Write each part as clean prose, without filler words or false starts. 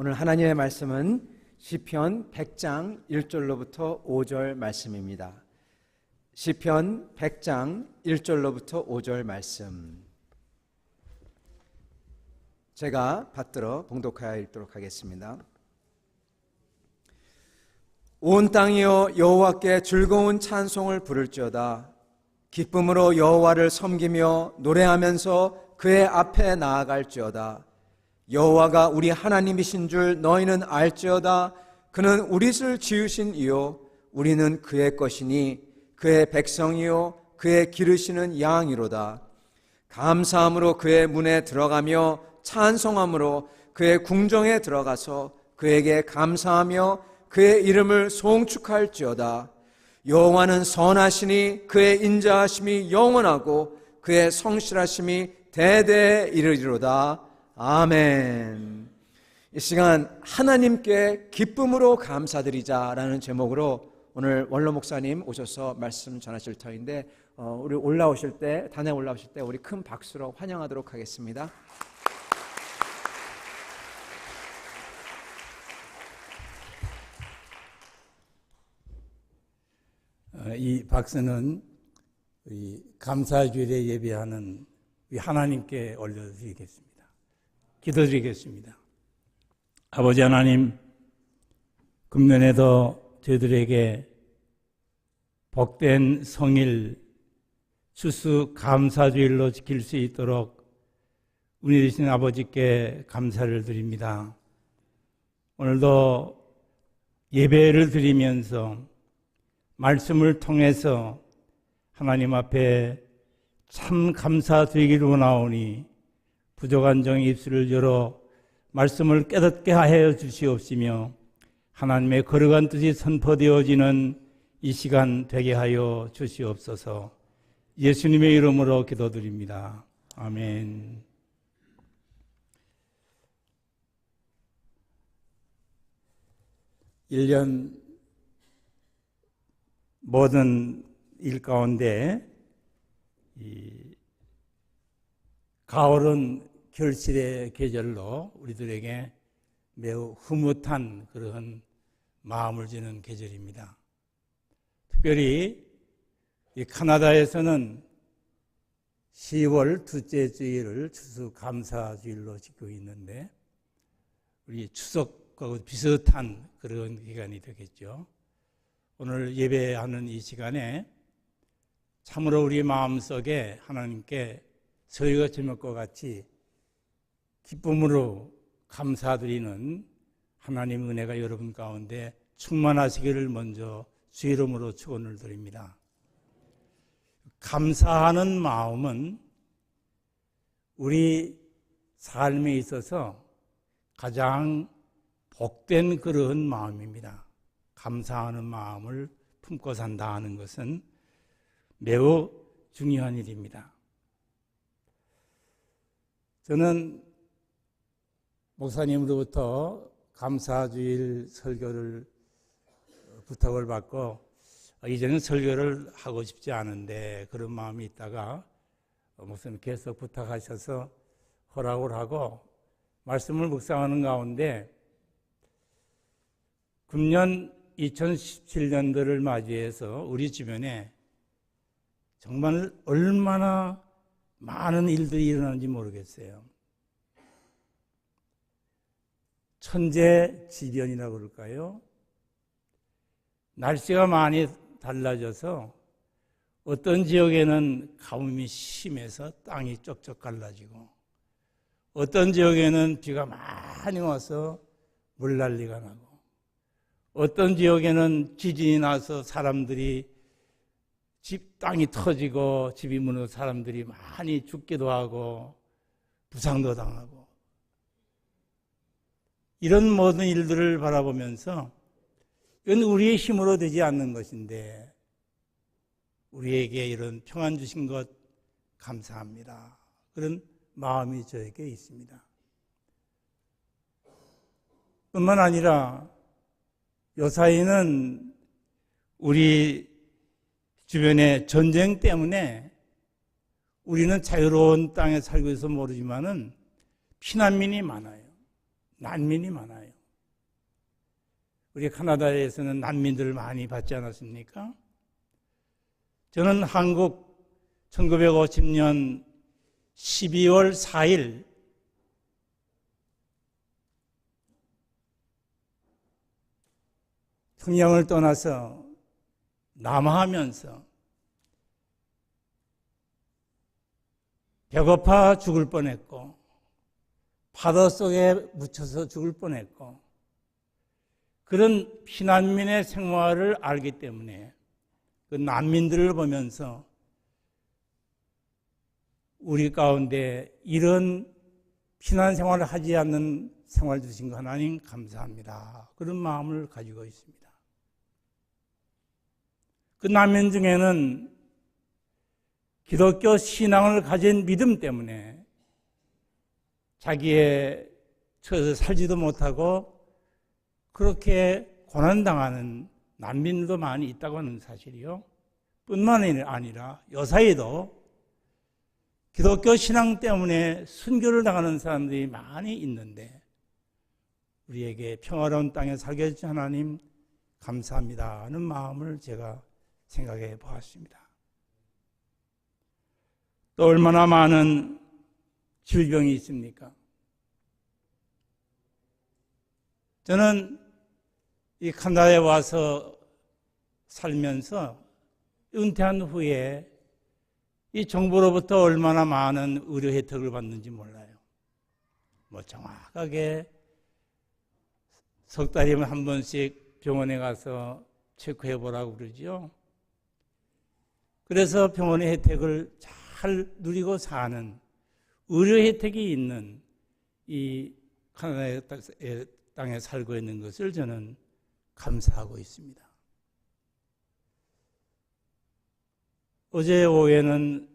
오늘 하나님의 말씀은 시편 100장 1절로부터 5절 말씀입니다. 시편 100장 1절로부터 5절 말씀, 제가 받들어 봉독하여 읽도록 하겠습니다. 온 땅이여 여호와께 즐거운 찬송을 부를지어다. 기쁨으로 여호와를 섬기며 노래하면서 그의 앞에 나아갈지어다. 여호와가 우리 하나님이신 줄 너희는 알지어다. 그는 우리를 지으신 이요 우리는 그의 것이니 그의 백성이요 그의 기르시는 양이로다. 감사함으로 그의 문에 들어가며 찬송함으로 그의 궁정에 들어가서 그에게 감사하며 그의 이름을 송축할지어다. 여호와는 선하시니 그의 인자하심이 영원하고 그의 성실하심이 대대에 이르리로다. 아멘. 이 시간 하나님께 기쁨으로 감사드리자라는 제목으로 오늘 원로 목사님 오셔서 말씀 전하실 터인데 우리 올라오실 때, 단에 올라오실 때 우리 큰 박수로 환영하도록 하겠습니다. 이 박수는 감사주일에 예배하는 하나님께 올려드리겠습니다. 기도드리겠습니다. 아버지 하나님, 금년에도 저희들에게 복된 성일 추수 감사주일로 지킬 수 있도록 은혜 되신 아버지께 감사를 드립니다. 오늘도 예배를 드리면서 말씀을 통해서 하나님 앞에 참 감사드리기를 원하오니 부족한 종의 입술을 열어 말씀을 깨닫게 하여 주시옵시며 하나님의 거룩한 뜻이 선포되어지는 이 시간 되게 하여 주시옵소서. 예수님의 이름으로 기도드립니다. 아멘. 일 년 모든 일 가운데 가을은 결실의 계절로 우리들에게 매우 흐뭇한 그런 마음을 주는 계절입니다. 특별히 이 캐나다에서는 10월 둘째 주일을 추수감사주일로 지키고 있는데 우리 추석과 비슷한 그런 기간이 되겠죠. 오늘 예배하는 이 시간에 참으로 우리 마음속에 하나님께 저희가 제목과 같이 기쁨으로 감사드리는 하나님의 은혜가 여러분 가운데 충만하시기를 먼저 주의 이름으로 축원을 드립니다. 감사하는 마음은 우리 삶에 있어서 가장 복된 그런 마음입니다. 감사하는 마음을 품고 산다 하는 것은 매우 중요한 일입니다. 저는 목사님으로부터 감사주일 설교를 부탁을 받고 이제는 설교를 하고 싶지 않은데 그런 마음이 있다가 목사님 계속 부탁하셔서 허락을 하고 말씀을 묵상하는 가운데 금년 2017년도를 맞이해서 우리 주변에 정말 얼마나 많은 일들이 일어나는지 모르겠어요. 천재지변이라고 그럴까요? 날씨가 많이 달라져서 어떤 지역에는 가뭄이 심해서 땅이 쪽쪽 갈라지고 어떤 지역에는 비가 많이 와서 물난리가 나고 어떤 지역에는 지진이 나서 사람들이 땅이 터지고 집이 무너져 사람들이 많이 죽기도 하고 부상도 당하고 이런 모든 일들을 바라보면서 이건 우리의 힘으로 되지 않는 것인데 우리에게 이런 평안 주신 것 감사합니다. 그런 마음이 저에게 있습니다. 뿐만 아니라 요사이는 우리 주변에 전쟁 때문에 우리는 자유로운 땅에 살고 있어서 모르지만은 피난민이 많아요. 난민이 많아요. 우리 캐나다에서는 난민들을 많이 받지 않았습니까? 저는 한국 1950년 12월 4일 평양을 떠나서 남하하면서 배고파 죽을 뻔했고 파도 속에 묻혀서 죽을 뻔했고 그런 피난민의 생활을 알기 때문에 그 난민들을 보면서 우리 가운데 이런 피난 생활을 하지 않는 생활 주신 거 하나님 감사합니다. 그런 마음을 가지고 있습니다. 그 난민 중에는 기독교 신앙을 가진 믿음 때문에 자기의 처에서 살지도 못하고 그렇게 고난당하는 난민도 많이 있다고 하는 사실이요. 뿐만 아니라 요사이도 기독교 신앙 때문에 순교를 당하는 사람들이 많이 있는데 우리에게 평화로운 땅에 살게 해주신 하나님 감사합니다 하는 마음을 제가 생각해 보았습니다. 또 얼마나 많은 질병이 있습니까? 저는 이 캐나다에 와서 살면서 은퇴한 후에 이 정부로부터 얼마나 많은 의료 혜택을 받는지 몰라요. 뭐 정확하게 석 달이면 한 번씩 병원에 가서 체크해 보라고 그러죠. 그래서 병원의 혜택을 잘 누리고 사는 의료 혜택이 있는 이 캐나다의 땅에 살고 있는 것을 저는 감사하고 있습니다. 어제 오후에는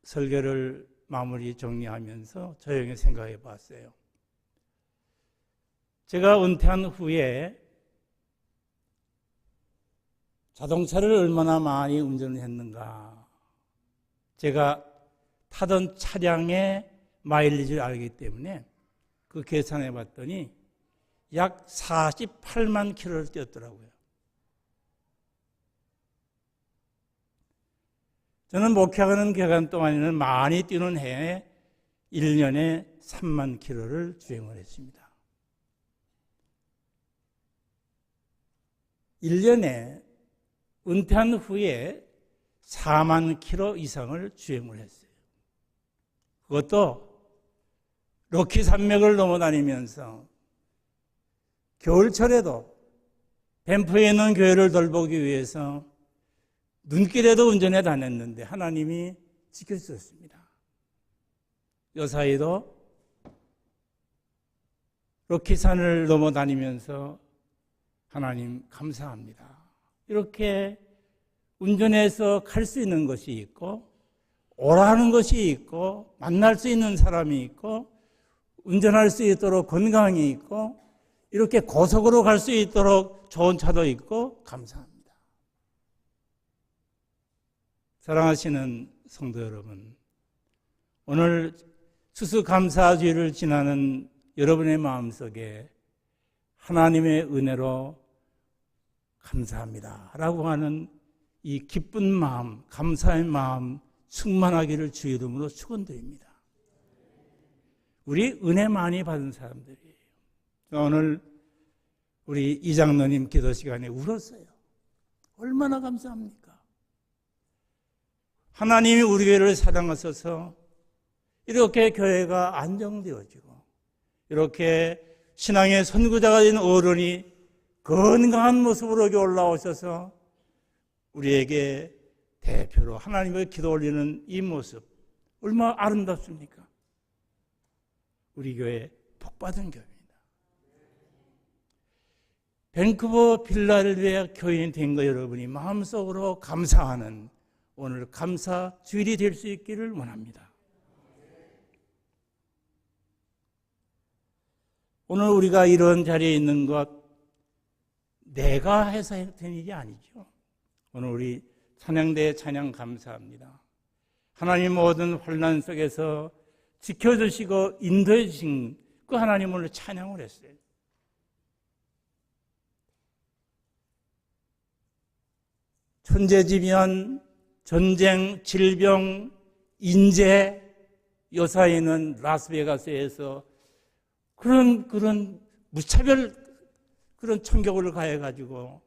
설교를 마무리 정리하면서 조용히 생각해 봤어요. 제가 은퇴한 후에 자동차를 얼마나 많이 운전을 했는가. 제가 타던 차량의 마일리지를 알기 때문에 그 계산해 봤더니 약 48만 킬로를 뛰었더라고요. 저는 목회하는 기간 동안에는 많이 뛰는 해에 1년에 3만 킬로를 주행을 했습니다. 1년에 은퇴한 후에 4만 킬로 이상을 주행을 했어요. 그것도 로키 산맥을 넘어다니면서 겨울철에도 밴프에 있는 교회를 돌보기 위해서 눈길에도 운전해 다녔는데 하나님이 지켜주셨습니다. 요사이도 로키산을 넘어다니면서 하나님 감사합니다. 이렇게 운전해서 갈 수 있는 것이 있고 오라는 것이 있고 만날 수 있는 사람이 있고 운전할 수 있도록 건강이 있고 이렇게 고속으로 갈 수 있도록 좋은 차도 있고 감사합니다. 사랑하시는 성도 여러분, 오늘 추수감사주일을 지나는 여러분의 마음속에 하나님의 은혜로 감사합니다 라고 하는 이 기쁜 마음, 감사의 마음 충만하기를 주 이름으로 축원드립니다. 우리 은혜 많이 받은 사람들이에요. 오늘 우리 이장로님 기도 시간에 울었어요. 얼마나 감사합니까? 하나님이 우리 교회를 사랑하셔서 이렇게 교회가 안정되어지고 이렇게 신앙의 선구자가 된 어른이 건강한 모습으로 여기 올라오셔서 우리에게 대표로 하나님의 기도 올리는 이 모습 얼마나 아름답습니까? 우리 교회 복받은 교회입니다. 밴쿠버 필라델피아 교인이 된 거 여러분이 마음속으로 감사하는 오늘 감사 주일이 될 수 있기를 원합니다. 오늘 우리가 이런 자리에 있는 것 내가 해서 된 일이 아니죠. 오늘 우리 찬양대에 찬양 감사합니다. 하나님 모든 환난 속에서 지켜주시고 인도해 주신 그 하나님을 찬양을 했어요. 천재지변, 전쟁, 질병, 인재, 요사이는 라스베가스에서 그런 무차별 그런 총격을 가해가지고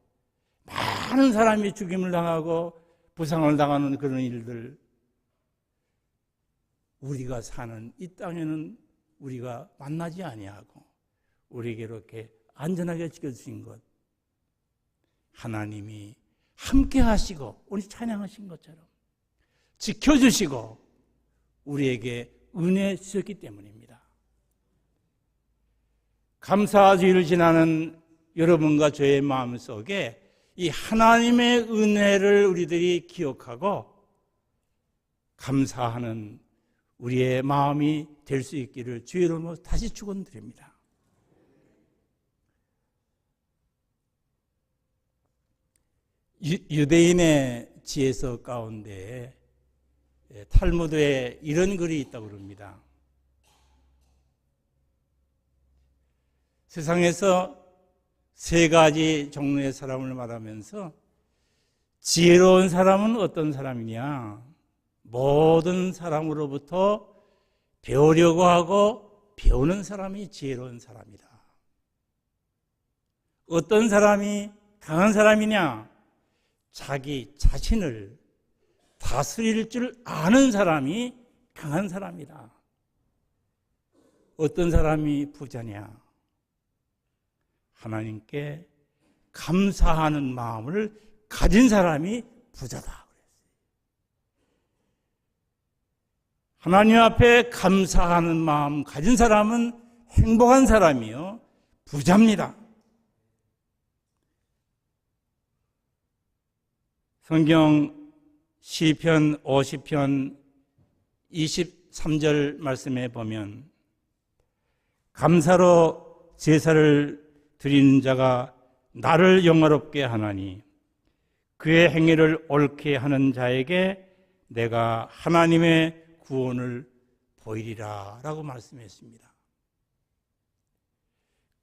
많은 사람이 죽임을 당하고 부상을 당하는 그런 일들, 우리가 사는 이 땅에는 우리가 만나지 아니하고 우리에게 이렇게 안전하게 지켜주신 것, 하나님이 함께 하시고 오늘 찬양하신 것처럼 지켜주시고 우리에게 은혜 주셨기 때문입니다. 감사주의를 지나는 여러분과 저의 마음속에 이 하나님의 은혜를 우리들이 기억하고 감사하는 우리의 마음이 될 수 있기를 주의 이름으로 다시 축원드립니다. 유대인의 지혜서 가운데 탈무드에 이런 글이 있다고 그럽니다. 세상에서 세 가지 종류의 사람을 말하면서 지혜로운 사람은 어떤 사람이냐? 모든 사람으로부터 배우려고 하고 배우는 사람이 지혜로운 사람이다. 어떤 사람이 강한 사람이냐? 자기 자신을 다스릴 줄 아는 사람이 강한 사람이다. 어떤 사람이 부자냐? 하나님께 감사하는 마음을 가진 사람이 부자다. 하나님 앞에 감사하는 마음 가진 사람은 행복한 사람이요, 부자입니다. 성경 시편 50편 23절 말씀에 보면 감사로 제사를 드리는 자가 나를 영화롭게 하나니 그의 행위를 옳게 하는 자에게 내가 하나님의 구원을 보이리라 라고 말씀했습니다.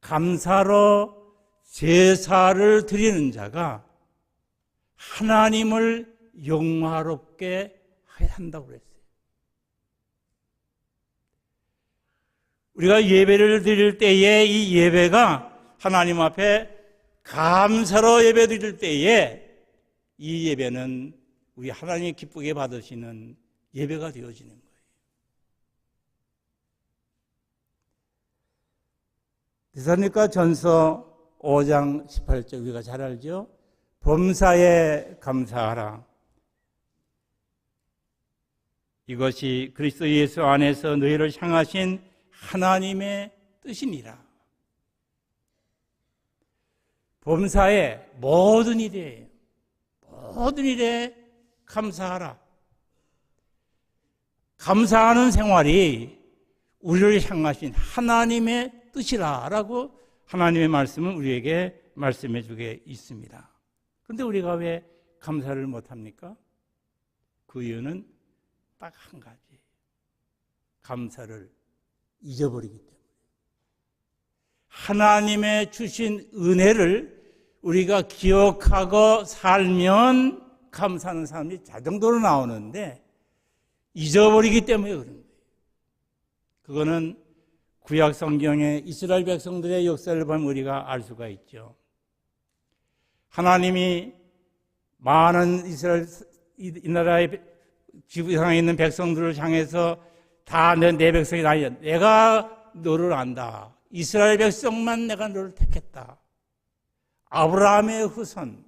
감사로 제사를 드리는 자가 하나님을 영화롭게 한다고 그랬어요. 우리가 예배를 드릴 때에 이 예배가 하나님 앞에 감사로 예배 드릴 때에 이 예배는 우리 하나님이 기쁘게 받으시는 예배가 되어지는 거예요. 데살로니가 전서 5장 18절 우리가 잘 알죠? 범사에 감사하라. 이것이 그리스도 예수 안에서 너희를 향하신 하나님의 뜻이니라. 범사에 모든 일에 감사하라. 감사하는 생활이 우리를 향하신 하나님의 뜻이라라고 하나님의 말씀은 우리에게 말씀해 주게 있습니다. 그런데 우리가 왜 감사를 못합니까? 그 이유는 딱 한 가지. 감사를 잊어버리기 때문에. 하나님의 주신 은혜를 우리가 기억하고 살면 감사하는 사람이 자동적으로 나오는데 잊어버리기 때문에 그런 거예요. 그거는 구약 성경의 이스라엘 백성들의 역사를 보면 우리가 알 수가 있죠. 하나님이 많은 이스라엘 이 나라의 지구상에 있는 백성들을 향해서 다 내 백성이 아니야. 내가 너를 안다. 이스라엘 백성만 내가 너를 택했다. 아브라함의 후손.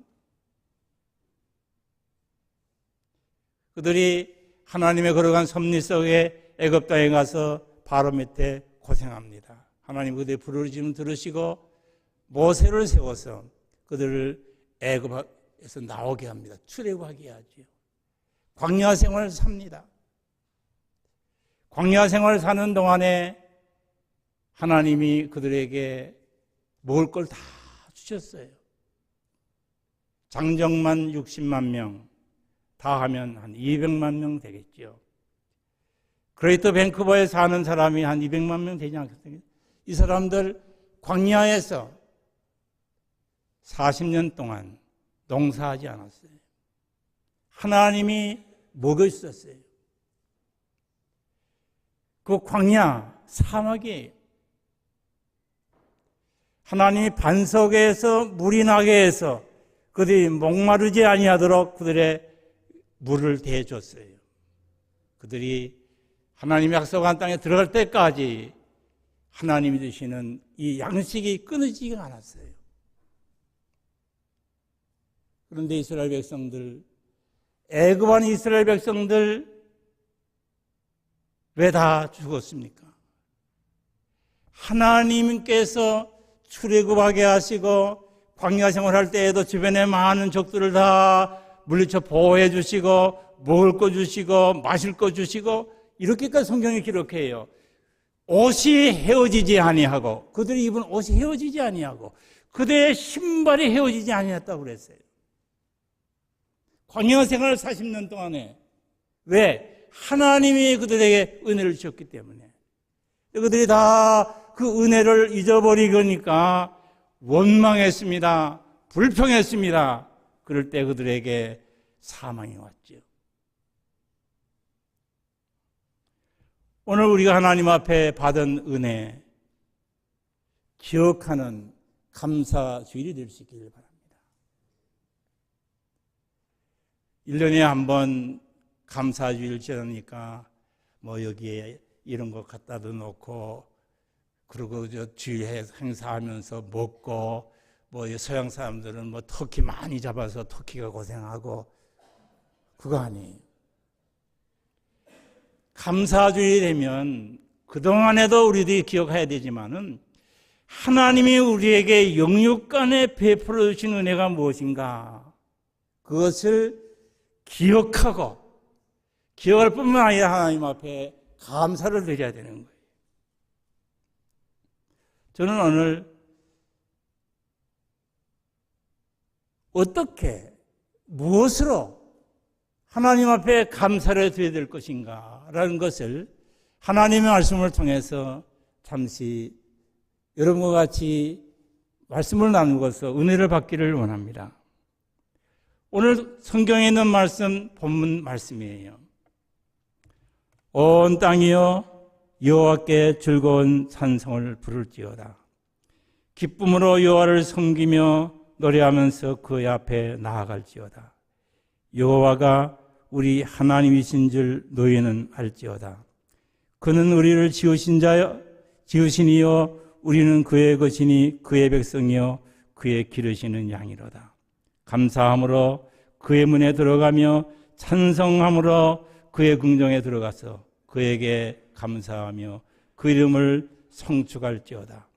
그들이 하나님의 걸어간 섭리 속에 애굽 땅에 가서 바로 밑에 고생합니다. 하나님 그들의 부르짖음을 들으시고 모세를 세워서 그들을 애굽에서 나오게 합니다. 출애굽하게 하죠. 광야 생활을 삽니다. 광야 생활을 사는 동안에 하나님이 그들에게 먹을 걸 다 주셨어요. 장정만 60만 명, 다 하면 한 200만 명 되겠죠. 그레이터 밴쿠버에 사는 사람이 한 200만 명 되지 않겠습니까? 이 사람들 광야에서 40년 동안 농사하지 않았어요. 하나님이 먹였었어요. 그 광야, 사막이 하나님이 반석에서 물이 나게 해서 그들이 목마르지 아니하도록 그들의 물을 대해줬어요. 그들이 하나님의 약속한 땅에 들어갈 때까지 하나님이 주시는 이 양식이 끊어지지가 않았어요. 그런데 이스라엘 백성들, 애굽한 이스라엘 백성들 왜 다 죽었습니까? 하나님께서 출애굽하게 하시고 광야 생활할 때에도 주변에 많은 적들을 다 물리쳐 보호해 주시고 먹을 거 주시고 마실 거 주시고 이렇게까지 성경에 기록해요. 옷이 헤어지지 아니하고 그들이 입은 옷이 헤어지지 아니하고 그들의 신발이 헤어지지 아니했다고 그랬어요. 광야 생활 40년 동안에 왜? 하나님이 그들에게 은혜를 주셨기 때문에 그들이 다 그 은혜를 잊어버리니까 원망했습니다. 불평했습니다. 그럴 때 그들에게 사망이 왔죠. 오늘 우리가 하나님 앞에 받은 은혜 기억하는 감사 주일이 될 수 있기를 바랍니다. 1년에 한 번 감사 주일 지나니까 뭐 여기에 이런 거 갖다도 놓고 그리고 저 주일 행사하면서 먹고 뭐 서양 사람들은 뭐 터키 많이 잡아서 터키가 고생하고 그거 아니에요. 감사주일이 되면 그동안에도 우리들이 기억해야 되지만은 하나님이 우리에게 영육간에 베풀어 주신 은혜가 무엇인가 그것을 기억하고 기억할 뿐만 아니라 하나님 앞에 감사를 드려야 되는 거예요. 저는 오늘 어떻게 무엇으로 하나님 앞에 감사를 드려야 될 것인가 라는 것을 하나님의 말씀을 통해서 잠시 여러분과 같이 말씀을 나누고서 은혜를 받기를 원합니다. 오늘 성경에 있는 말씀 본문 말씀이에요. 온 땅이여 여호와께 즐거운 찬송을 부를지어다. 기쁨으로 여호와를 섬기며 노래하면서 그의 앞에 나아갈지어다. 여호와가 우리 하나님이신 줄 너희는 알지어다. 그는 우리를 지으신 이여 우리는 그의 것이니 그의 백성이여 그의 기르시는 양이로다. 감사함으로 그의 문에 들어가며 찬송함으로 그의 궁정에 들어가서 그에게 감사하며 그 이름을 성축할지어다.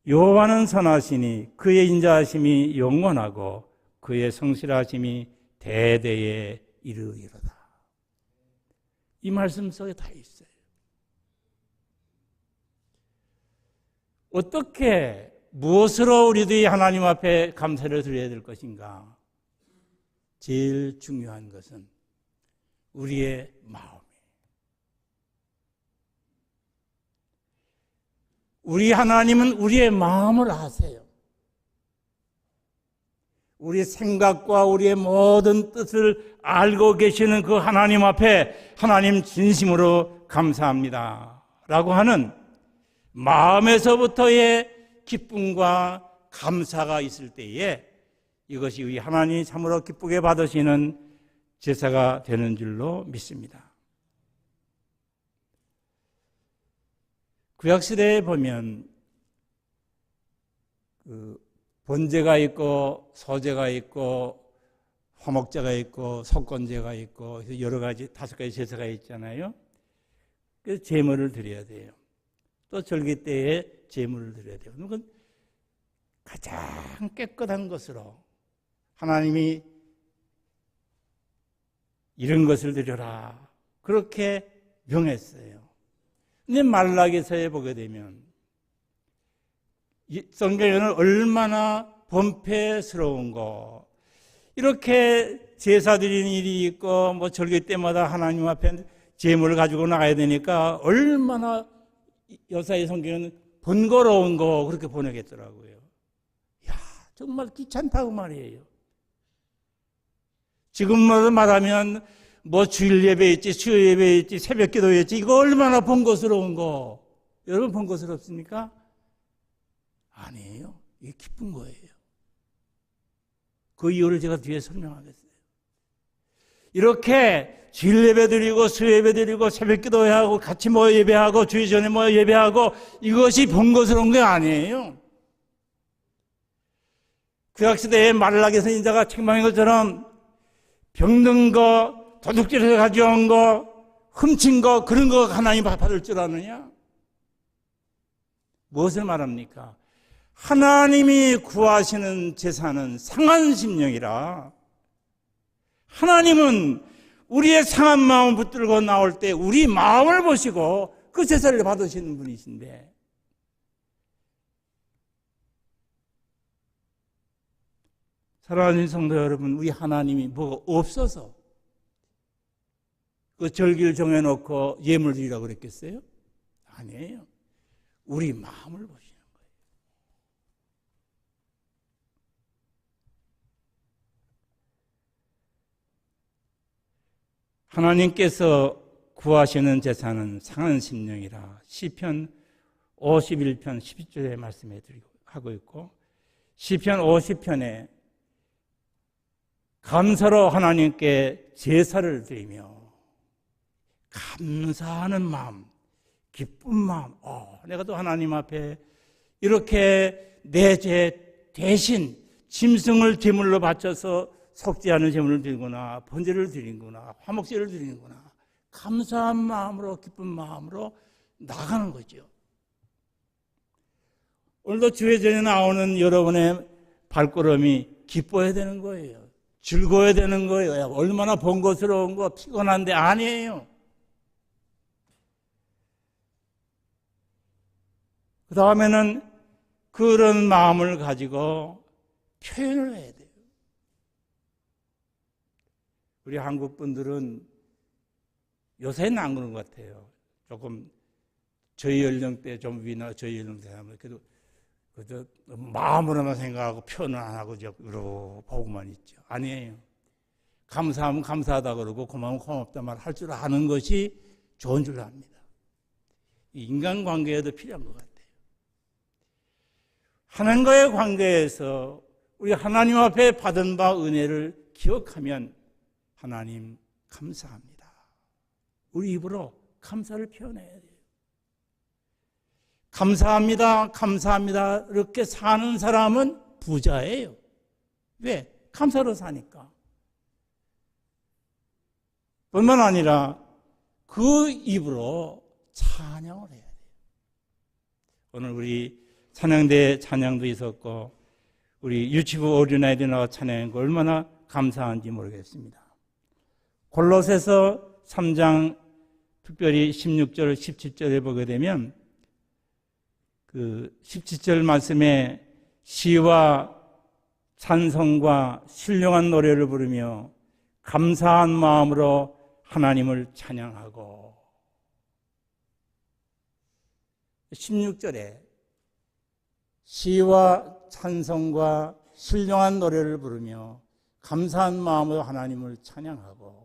여호와는 선하시니 그의 인자하심이 영원하고 그의 성실하심이 대대에 이르리로다. 이 말씀 속에 다 있어요. 어떻게 무엇으로 우리들이 하나님 앞에 감사를 드려야 될 것인가? 제일 중요한 것은 우리의 마음이에요. 우리 하나님은 우리의 마음을 아세요. 우리 생각과 우리의 모든 뜻을 알고 계시는 그 하나님 앞에 하나님 진심으로 감사합니다 라고 하는 마음에서부터의 기쁨과 감사가 있을 때에 이것이 우리 하나님이 참으로 기쁘게 받으시는 제사가 되는 줄로 믿습니다. 구약시대에 보면 번제가 있고 소제가 있고 화목제가 있고 속건제가 있고 여러 가지 5가지 제사가 있잖아요. 그래서 제물을 드려야 돼요. 또 절기 때에 제물을 드려야 돼요. 그건 가장 깨끗한 것으로 하나님이 이런 것을 드려라 그렇게 명했어요. 근데 말라기서에 보게 되면 성경에는 얼마나 번패스러운 거 이렇게 제사 드리는 일이 있고 뭐 절기 때마다 하나님 앞에 제물을 가지고 나가야 되니까 얼마나 여사의 성경은 번거로운 거 그렇게 보내겠더라고요. 야 정말 귀찮다고 말이에요. 지금으로 말하면 뭐 주일 예배 있지, 수요 예배 있지, 새벽 기도 있지, 이거 얼마나 번거스러운 거. 여러분 번거스럽습니까? 아니에요. 이게 기쁜 거예요. 그 이유를 제가 뒤에 설명하겠어요. 이렇게 주일 예배 드리고 수요 예배 드리고 새벽 기도하고 같이 모여 예배하고 주일 전에 모여 예배하고 이것이 번거스러운 게 아니에요. 구약시대에 말라기 선지자가 책망한 것처럼 병든 거, 도둑질해서 가져온 거, 훔친 거, 그런 거 하나님 받을 줄 아느냐? 무엇을 말합니까? 하나님이 구하시는 제사는 상한 심령이라. 하나님은 우리의 상한 마음을 붙들고 나올 때 우리 마음을 보시고 그 제사를 받으시는 분이신데, 사랑하는 성도 여러분, 우리 하나님이 뭐가 없어서 그 절기를 정해놓고 예물 드리라고 그랬겠어요? 아니에요. 우리 마음을 보시는 거예요. 하나님께서 구하시는 제사는 상한 심령이라 시편 51편 12절에 말씀해 드리고 하고 있고, 시편 50편에 감사로 하나님께 제사를 드리며 감사하는 마음, 기쁜 마음, 내가 또 하나님 앞에 이렇게 내 죄 대신 짐승을 제물로 바쳐서 속지 않은 제물을 드리구나, 번제를 드리는구나, 화목제를 드리는구나, 감사한 마음으로 기쁜 마음으로 나가는 거죠. 오늘도 주회전에 나오는 여러분의 발걸음이 기뻐야 되는 거예요. 즐거워야 되는 거예요. 얼마나 번거스러운 거, 피곤한데 아니에요. 그 다음에는 그런 마음을 가지고 표현을 해야 돼요. 우리 한국 분들은 요새는 안 그런 것 같아요. 조금 저희 연령대 좀 위나 저희 연령대 하면 그래도 마음으로만 생각하고 표현을 안 하고 그러고 보고만 있죠. 아니에요. 감사하면 감사하다 그러고 고마우면 고맙다 말 할 줄 아는 것이 좋은 줄 압니다. 인간관계에도 필요한 것 같아요. 하나님과의 관계에서 우리 하나님 앞에 받은 바 은혜를 기억하면 하나님 감사합니다. 우리 입으로 감사를 표현해야 돼요. 감사합니다, 감사합니다. 이렇게 사는 사람은 부자예요. 왜? 감사로 사니까. 뿐만 아니라 그 입으로 찬양을 해야 돼요. 오늘 우리 찬양대 찬양도 있었고 우리 유치부 어린아이들 나와 찬양한 거 얼마나 감사한지 모르겠습니다. 골로새서 3장 특별히 16절, 17절에 보게 되면 그 17절 말씀에 시와 찬송과 신령한 노래를 부르며 감사한 마음으로 하나님을 찬양하고, 16절에 시와 찬송과 신령한 노래를 부르며 감사한 마음으로 하나님을 찬양하고,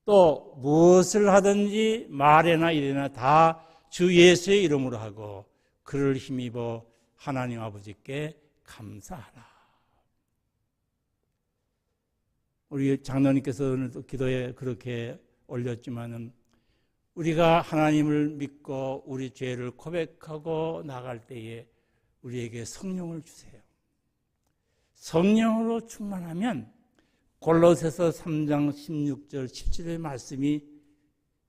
또 무엇을 하든지 말이나 일이나 다 주 예수의 이름으로 하고 그를 힘입어 하나님 아버지께 감사하라. 우리 장로님께서 오늘도 기도에 그렇게 올렸지만은 우리가 하나님을 믿고 우리 죄를 고백하고 나갈 때에 우리에게 성령을 주세요. 성령으로 충만하면 골로새서 3장 16절 17절의 말씀이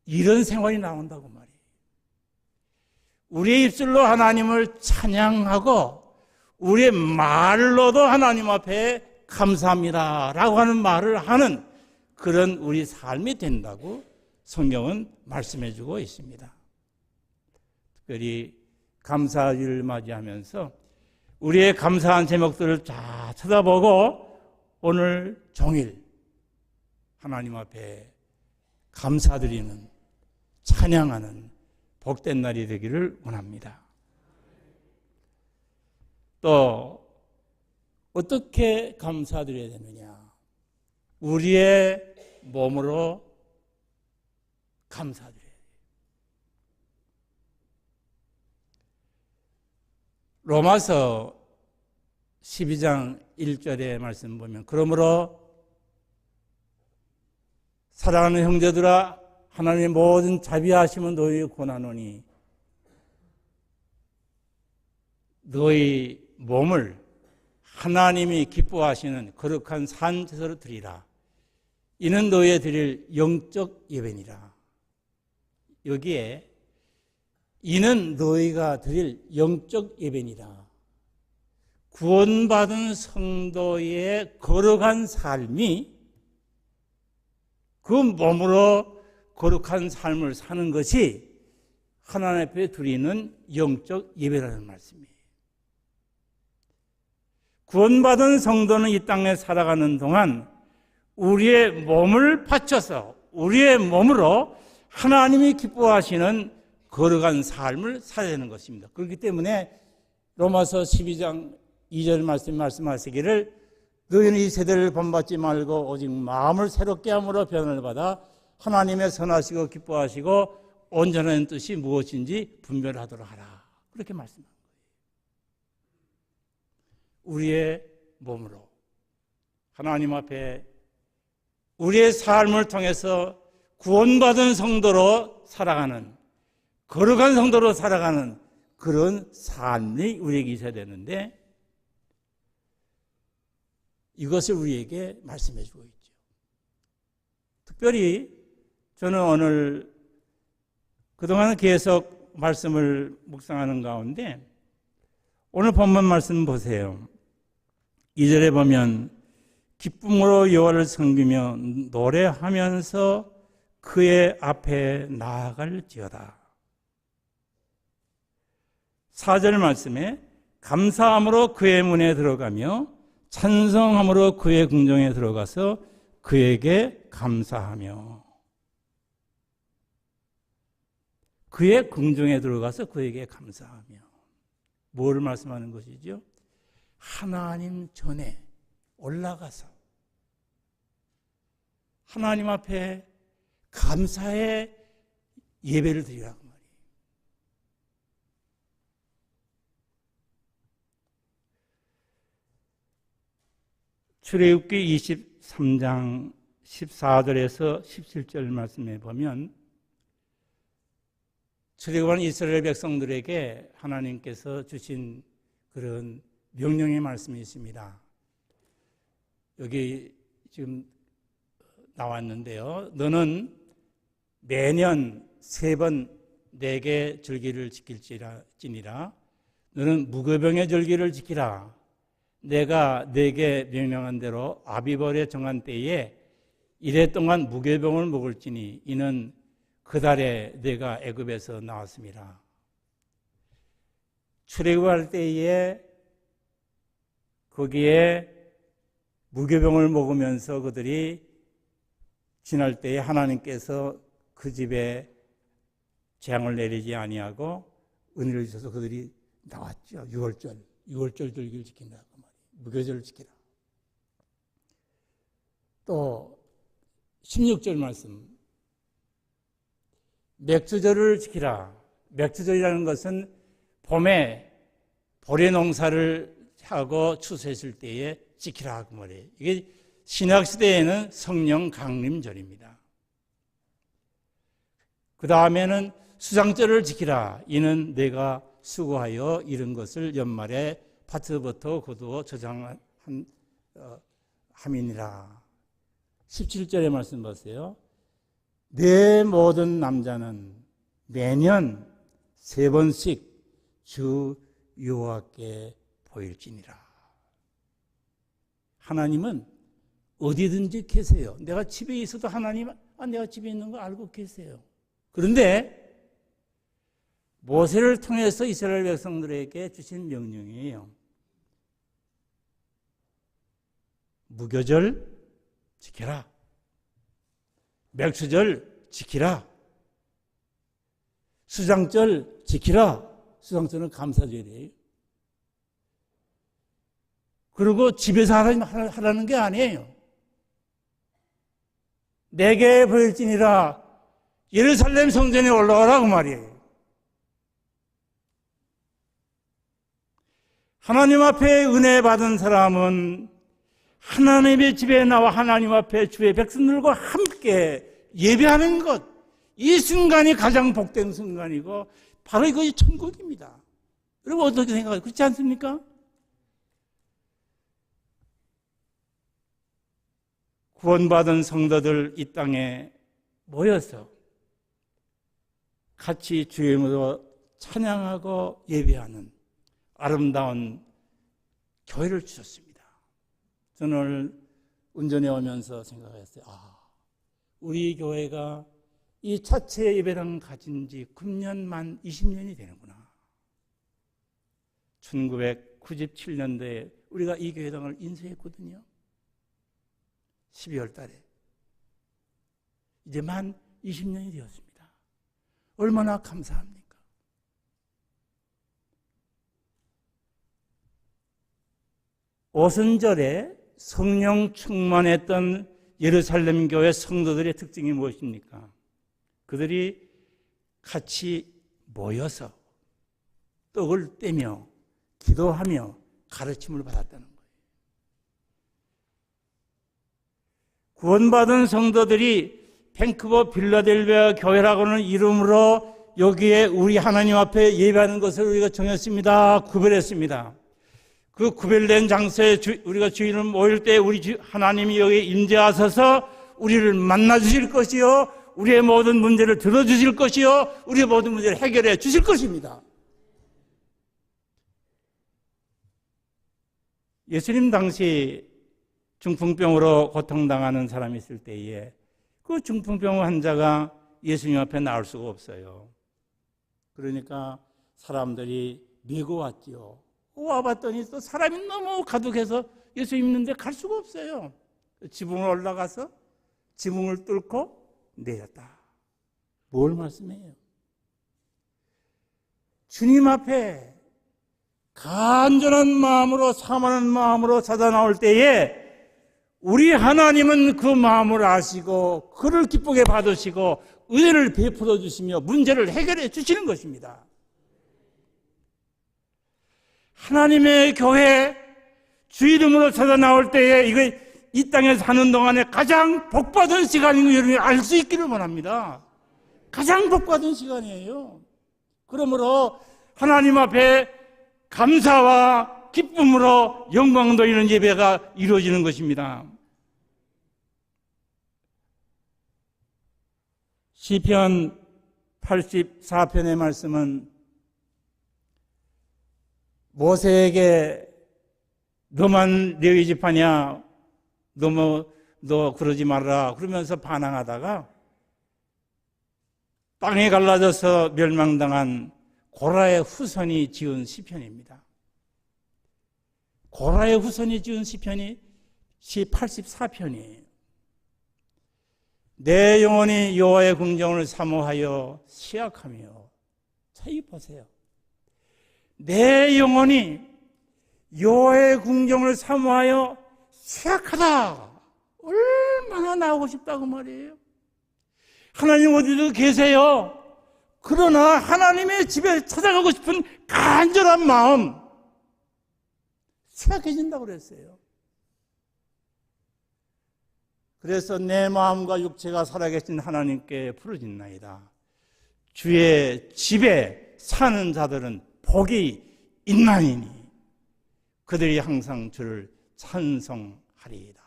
이런 생활이 나온다고 말이에요. 우리의 입술로 하나님을 찬양하고 우리의 말로도 하나님 앞에 감사합니다 라고 하는 말을 하는 그런 우리 삶이 된다고 성경은 말씀해 주고 있습니다. 특별히 감사주를 맞이하면서 우리의 감사한 제목들을 다 쳐다보고 오늘 종일 하나님 앞에 감사드리는, 찬양하는 복된 날이 되기를 원합니다. 또 어떻게 감사드려야 되느냐? 우리의 몸으로 감사드려요. 로마서 12장 1절의 말씀 보면 그러므로 사랑하는 형제들아 하나님의 모든 자비하심은 너희의 고난오니 너희 몸을 하나님이 기뻐하시는 거룩한 산제사로 드리라. 이는 너희의 드릴 영적 예배니라. 여기에 이는 너희가 드릴 영적 예배니라. 구원받은 성도의 거룩한 삶이 그 몸으로 거룩한 삶을 사는 것이 하나님 앞에 드리는 영적 예배라는 말씀이에요. 구원받은 성도는 이 땅에 살아가는 동안 우리의 몸을 바쳐서 우리의 몸으로 하나님이 기뻐하시는 거룩한 삶을 살아야 되는 것입니다. 그렇기 때문에 로마서 12장 2절 말씀하시기를 너희는 이 세대를 본받지 말고 오직 마음을 새롭게 함으로 변화를 받아 하나님의 선하시고 기뻐하시고 온전한 뜻이 무엇인지 분별하도록 하라. 그렇게 말씀합니다. 우리의 몸으로 하나님 앞에 우리의 삶을 통해서 구원받은 성도로 살아가는 거룩한 성도로 살아가는 그런 삶이 우리에게 있어야 되는데 이것을 우리에게 말씀해 주고 있죠. 특별히 저는 오늘 그동안 계속 말씀을 묵상하는 가운데 오늘 본문 말씀 보세요. 2절에 보면 기쁨으로 여호와를 섬기며 노래하면서 그의 앞에 나아갈지어다. 4절 말씀에 감사함으로 그의 문에 들어가며 찬송함으로 그의 궁정에 들어가서 그에게 감사하며 그의 궁정에 들어가서 그에게 감사하며 뭐를 말씀하는 것이죠? 하나님 전에 올라가서 하나님 앞에 감사의 예배를 드리라고 말이에요. 출애굽기 23장 14절에서 17절 말씀에 보면 출애굽한 이스라엘 백성들에게 하나님께서 주신 그런 명령의 말씀이 있습니다. 여기 지금 나왔는데요. 너는 매년 3번 내게 절기를 지킬지니라. 너는 무교병의 절기를 지키라. 내가 내게 명령한 대로 아비벌에 정한 때에 이래 동안 무교병을 먹을지니 이는 그 달에 내가 애굽에서 나왔습니다. 출애굽할 때에 거기에 무교병을 먹으면서 그들이 지날 때에 하나님께서 그 집에 재앙을 내리지 아니하고 은혜를 주셔서 그들이 나왔죠. 6월절 절기를 지킨다고 말이에요. 무교절을 지키라. 또 16절 말씀 맥주절을 지키라. 맥주절이라는 것은 봄에 보리 농사를 하고 추수했을 때에 지키라 그 말이에요. 이게 신약시대에는 성령 강림절입니다. 그 다음에는 수장절을 지키라. 이는 내가 수고하여 이룬 것을 연말에 밭에부터 거두어 저장함이니라. 17절의 말씀 보세요. 내 모든 남자는 매년 3번씩 주 여호와께 보일지니라. 하나님은 어디든지 계세요. 내가 집에 있어도 하나님, 내가 집에 있는 거 알고 계세요. 그런데 모세를 통해서 이스라엘 백성들에게 주신 명령이에요. 무교절 지켜라. 맥주절 지키라. 수장절 지키라. 수장절은 감사절이에요. 그리고 집에서 하라는 게 아니에요. 내게 보일지니라 예루살렘 성전에 올라오라고 말이에요. 하나님 앞에 은혜 받은 사람은 하나님의 집에 나와 하나님 앞에 주의 백성들과 함께 예배하는 것, 이 순간이 가장 복된 순간이고 바로 이것이 천국입니다. 여러분 어떻게 생각하세요? 그렇지 않습니까? 구원받은 성도들 이 땅에 모여서 같이 주의 이름으로 찬양하고 예배하는 아름다운 교회를 주셨습니다. 저는 오늘 운전해 오면서 생각했어요. 우리 교회가 이 자체 예배당 가진 지 9년 만 20년이 되는구나. 1997년도에 우리가 이 교회당을 인수했거든요. 12월 달에. 이제 만 20년이 되었습니다. 얼마나 감사합니까? 오순절에 성령 충만했던 예루살렘 교회 성도들의 특징이 무엇입니까? 그들이 같이 모여서 떡을 떼며 기도하며 가르침을 받았다는 거예요. 구원받은 성도들이 밴쿠버 빌라델비아 교회라고는 이름으로 여기에 우리 하나님 앞에 예배하는 것을 우리가 정했습니다. 구별했습니다. 그 구별된 장소에 우리가 주인을 모일 때 우리 하나님이 여기에 임재하셔서 우리를 만나 주실 것이요, 우리의 모든 문제를 들어주실 것이요, 우리의 모든 문제를 해결해 주실 것입니다. 예수님 당시 중풍병으로 고통당하는 사람이 있을 때에 그 중풍병 환자가 예수님 앞에 나올 수가 없어요. 그러니까 사람들이 메고 왔지요. 와봤더니 또 사람이 너무 가득해서 예수님 있는데 갈 수가 없어요. 지붕을 올라가서 지붕을 뚫고 내렸다. 뭘 말씀해요? 주님 앞에 간절한 마음으로 사모하는 마음으로 찾아 나올 때에 우리 하나님은 그 마음을 아시고 그를 기쁘게 받으시고 은혜를 베풀어 주시며 문제를 해결해 주시는 것입니다. 하나님의 교회 주 이름으로 찾아 나올 때에 이거 이 땅에 사는 동안에 가장 복받은 시간인 걸 여러분이 알 수 있기를 원합니다. 가장 복받은 시간이에요. 그러므로 하나님 앞에 감사와 기쁨으로 영광 돌리는 예배가 이루어지는 것입니다. 시편 84편의 말씀은 모세에게 너만 레위 지파냐, 너 그러지 말라 그러면서 반항하다가 땅에 갈라져서 멸망당한 고라의 후손이 지은 시편입니다. 고라의 후손이 지은 시편이 시 84편이에요. 내 영혼이 여호와의 궁정을 사모하여 시약하며, 자, 이 보세요. 내 영혼이 여호와의 궁정을 사모하여 시약하다. 얼마나 나오고 싶다고 말이에요. 하나님 어디도 계세요. 그러나 하나님의 집에 찾아가고 싶은 간절한 마음 시약해진다고 그랬어요. 그래서 내 마음과 육체가 살아계신 하나님께 부르짖나이다. 주의 집에 사는 자들은 복이 있나이니 그들이 항상 주를 찬송하리이다.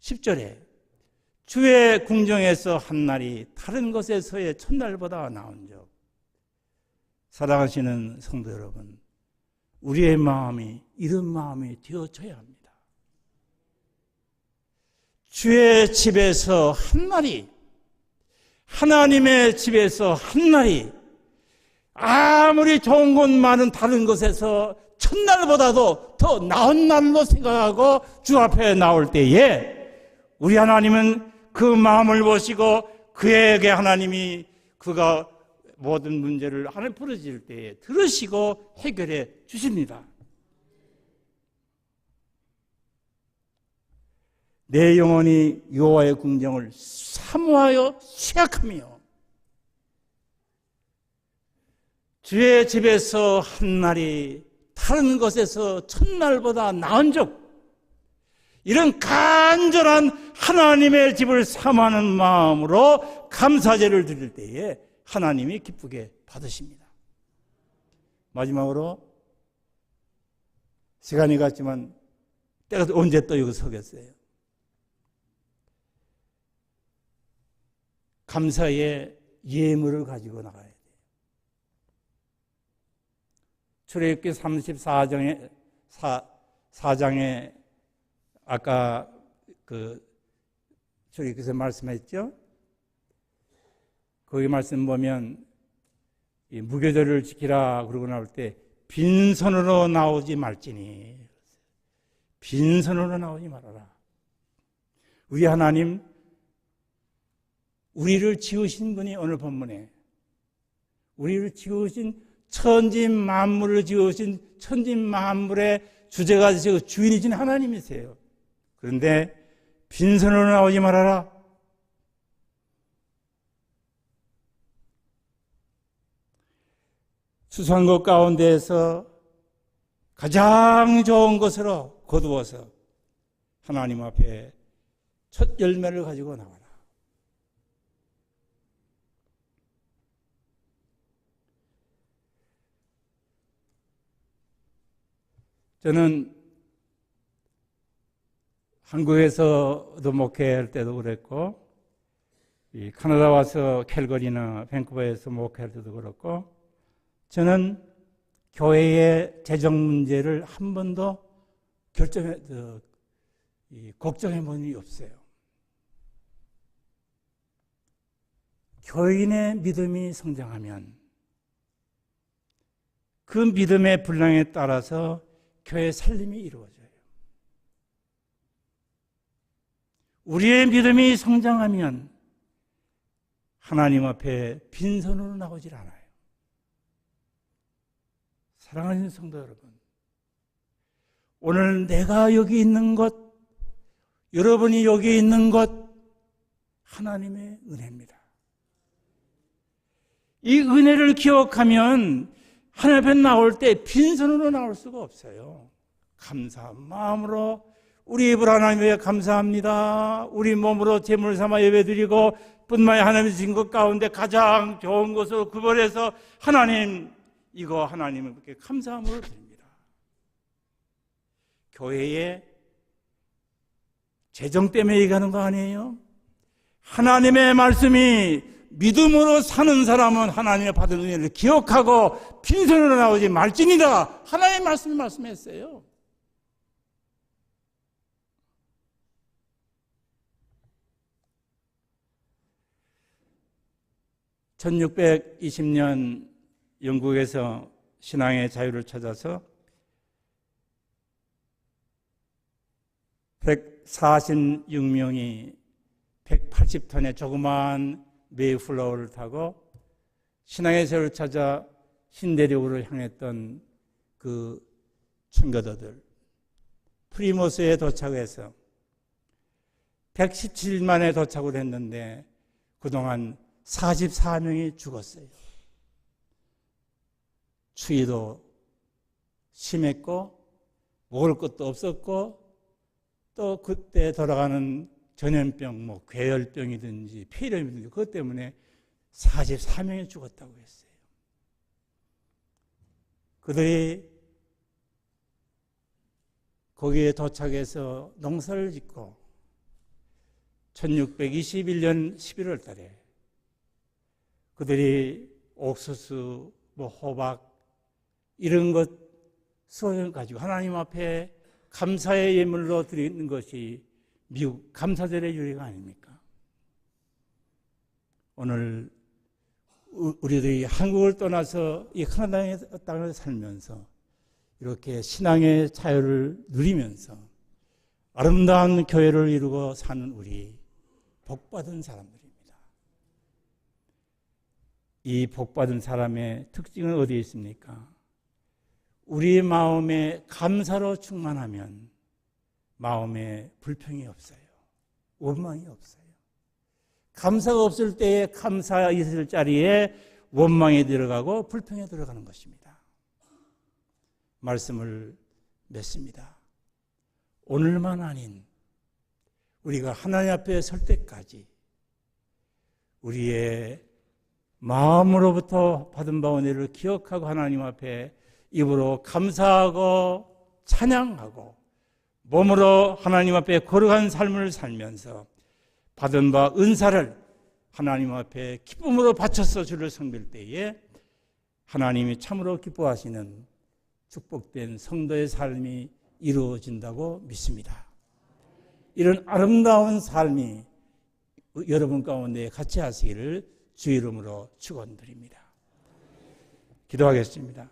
10절에 주의 궁정에서 한 날이 다른 곳에서의 첫날보다 나은즉, 사랑하시는 성도 여러분, 우리의 마음이 이런 마음이 되어져야 합니다. 주의 집에서 한 날이, 하나님의 집에서 한 날이, 아무리 좋은 곳 많은 다른 곳에서 첫날보다도 더 나은 날로 생각하고 주 앞에 나올 때에 우리 하나님은 그 마음을 보시고 그에게 하나님이 그가 모든 문제를 하나님 부르실 때에 들으시고 해결해 주십니다. 내 영혼이 여호와의 궁정을 사모하여 생각하며 주의 집에서 한 날이 다른 것에서 첫날보다 나은 적, 이런 간절한 하나님의 집을 사모하는 마음으로 감사제를 드릴 때에 하나님이 기쁘게 받으십니다. 마지막으로 시간이 갔지만 때가 언제 또 여기 서겠어요. 감사의 예물을 가지고 나가야 돼요. 출애굽기 34장에 아까 출애굽기에서 말씀했죠. 거기 말씀 보면 이 무교절을 지키라 그러고 나올 때 빈손으로 나오지 말지니, 빈손으로 나오지 말아라. 우리 하나님, 우리를 지으신 분이 오늘 본문에 우리를 지으신 천지 만물을 지으신 천지 만물의 주제가 되시고 주인이신 하나님이세요. 그런데 빈손으로 나오지 말아라. 수수한 것 가운데에서 가장 좋은 것으로 거두어서 하나님 앞에 첫 열매를 가지고 나와라. 저는 한국에서도 목회할 때도 그랬고, 이 캐나다 와서 캘거리나 밴쿠버에서 목회할 때도 그렇고, 저는 교회의 재정 문제를 한 번도 걱정해 본 일이 없어요. 교인의 믿음이 성장하면 그 믿음의 분량에 따라서 교회 살림이 이루어져요. 우리의 믿음이 성장하면 하나님 앞에 빈손으로 나오질 않아요. 사랑하는 성도 여러분, 오늘 내가 여기 있는 것, 여러분이 여기 있는 것, 하나님의 은혜입니다. 이 은혜를 기억하면 하나님 앞에 나올 때 빈손으로 나올 수가 없어요. 감사한 마음으로 우리 입을 하나님께 감사합니다. 우리 몸으로 제물 삼아 예배드리고 뿐만 아니라 하나님이 주신 것 가운데 가장 좋은 것으로 구별해서 하나님, 이거 하나님께 감사함으로 드립니다. 교회의 재정 때문에 얘기하는 거 아니에요? 하나님의 말씀이 믿음으로 사는 사람은 하나님의 받은 은혜를 기억하고 빈손으로 나오지 말지니라. 하나님의 말씀이 말씀했어요. (1620년) 영국에서 신앙의 자유를 찾아서 146명이 180톤의 조그마한 메이플라워를 타고 신앙의 자유를 찾아 신대륙으로 향했던 그 청교도들, 프리모스에 도착해서 117만에 도착을 했는데 그동안 44명이 죽었어요. 추위도 심했고 먹을 것도 없었고 또 그때 돌아가는 전염병, 괴열병이든지 폐렴이든지 그것 때문에 44명이 죽었다고 했어요. 그들이 거기에 도착해서 농사를 짓고 1621년 11월 달에 그들이 옥수수, 호박 이런 것 수확을 가지고 하나님 앞에 감사의 예물로 드리는 것이 미국 감사절의 유래가 아닙니까? 오늘 우리들이 한국을 떠나서 이 캐나다의 땅을 살면서 이렇게 신앙의 자유를 누리면서 아름다운 교회를 이루고 사는 우리 복받은 사람들입니다. 이 복받은 사람의 특징은 어디에 있습니까? 우리 마음에 감사로 충만하면 마음에 불평이 없어요. 원망이 없어요. 감사가 없을 때에 감사 있을 자리에 원망에 들어가고 불평에 들어가는 것입니다. 말씀을 맺습니다. 오늘만 아닌 우리가 하나님 앞에 설 때까지 우리의 마음으로부터 받은 바 은혜를 기억하고 하나님 앞에 입으로 감사하고 찬양하고 몸으로 하나님 앞에 거룩한 삶을 살면서 받은 바 은사를 하나님 앞에 기쁨으로 바쳐서 주를 섬길 때에 하나님이 참으로 기뻐하시는 축복된 성도의 삶이 이루어진다고 믿습니다. 이런 아름다운 삶이 여러분 가운데 같이 하시기를 주 이름으로 축원드립니다. 기도하겠습니다.